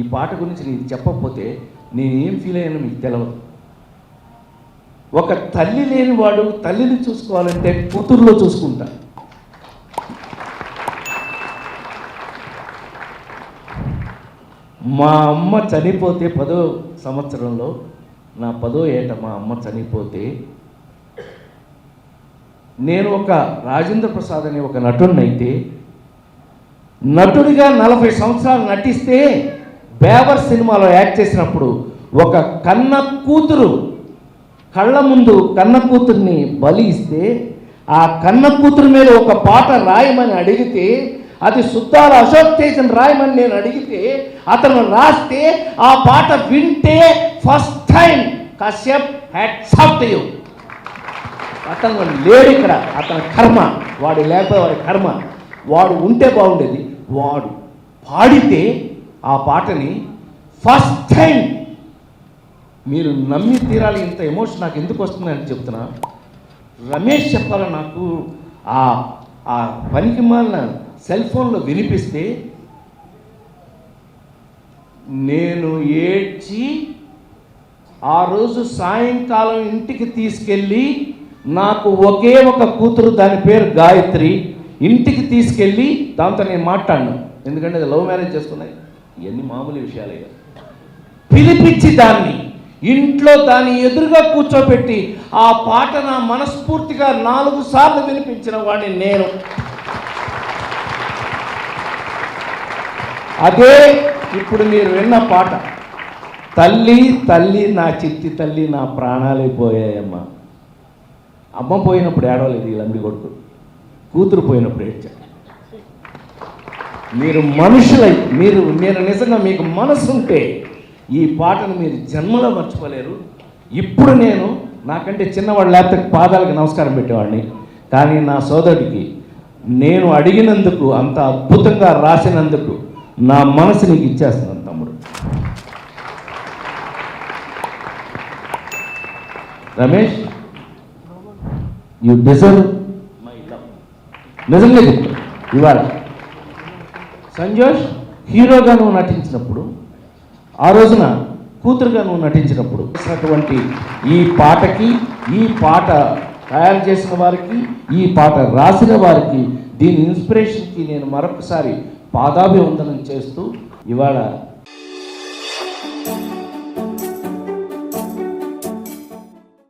ఈ పాట గురించి నీకు చెప్పకపోతే నేనేం ఫీల్ అయ్యానో మీకు తెలియదు. ఒక తల్లి లేనివాడు తల్లిని చూసుకోవాలంటే కూతురులో చూసుకుంటా. మా అమ్మ చనిపోతే 10వ సంవత్సరంలో, నా 10వ ఏట మా అమ్మ చనిపోతే, నేను ఒక రాజేంద్ర ప్రసాద్ అనే ఒక నటుడినైతే, నటుడిగా 40 సంవత్సరాలు నటిస్తే బేవర్ సినిమాలో యాక్ట్ చేసినప్పుడు ఒక కన్న కూతురు కళ్ళ ముందు కన్న కూతుర్ని బలి ఇస్తే, ఆ కన్న కూతురు మీద ఒక పాట రాయమని అడిగితే, అది సుద్దాల అశోక్ తేజన్ రాయమని నేను అడిగితే అతను రాస్తే ఆ పాట వింటే first time Kashyap hats off to you. అతను లేడు ఇక్కడ, అతని కర్మ, వాడు లేకపోతే వాడి కర్మ. వాడు ఉంటే బాగుండేది. వాడు పాడితే ఆ పాటని ఫస్ట్ టైం మీరు నమ్మి తీరాలి. ఇంత ఎమోషన్ నాకు ఎందుకు వస్తుందని చెప్తున్నా. రమేష్ చెప్పాల నాకు ఆ పనికి మాలిన సెల్ ఫోన్లో వినిపిస్తే నేను ఏడ్చి ఆ రోజు సాయంకాలం ఇంటికి తీసుకెళ్ళి, నాకు ఒకే ఒక కూతురు, దాని పేరు గాయత్రి, ఇంటికి తీసుకెళ్ళి దాంతో నేను మాట్లాడను, ఎందుకంటే అది లవ్ మ్యారేజ్ చేసుకున్నాయి, ఇవన్నీ మామూలు విషయాలే. పిలిపించి దాన్ని ఇంట్లో దాని ఎదురుగా కూర్చోబెట్టి ఆ పాట నా మనస్ఫూర్తిగా 4 సార్లు వినిపించిన వాడిని నేను. అదే ఇప్పుడు మీరు విన్న పాట. తల్లి తల్లి నా చిట్టి తల్లి, నా ప్రాణాలైపోయాయమ్మా. అమ్మ పోయినప్పుడు ఏడవలేదు ఈ లంబడి కొడుకు, కూతురు పోయినప్పుడు ఏడ్చాడు. మీరు మనుషులై, మీరు నిజంగా మీకు మనసు ఉంటే ఈ పాటను మీరు జన్మలో మర్చిపోలేరు. ఇప్పుడు నేను నాకంటే చిన్నవాడు లేకపోతే పాదాలకు నమస్కారం పెట్టేవాడిని, కానీ నా సోదరుడికి నేను అడిగినందుకు, అంత అద్భుతంగా రాసినందుకు నా మనసు నీకు ఇచ్చేస్తున్నాను తమ్ముడు. Ramesh, you deserve my love. నిజంగా చెప్తా. ఇవాళ సంజోష్ హీరోగా నువ్వు నటించినప్పుడు, ఆ రోజున కూతురుగా నువ్వు నటించినప్పుడు అటువంటి ఈ పాటకి, ఈ పాట తయారు చేసిన వారికి, ఈ పాట రాసిన వారికి, దీని ఇన్స్పిరేషన్కి నేను మరొకసారి పాదాభివందనం చేస్తూ ఇవాళ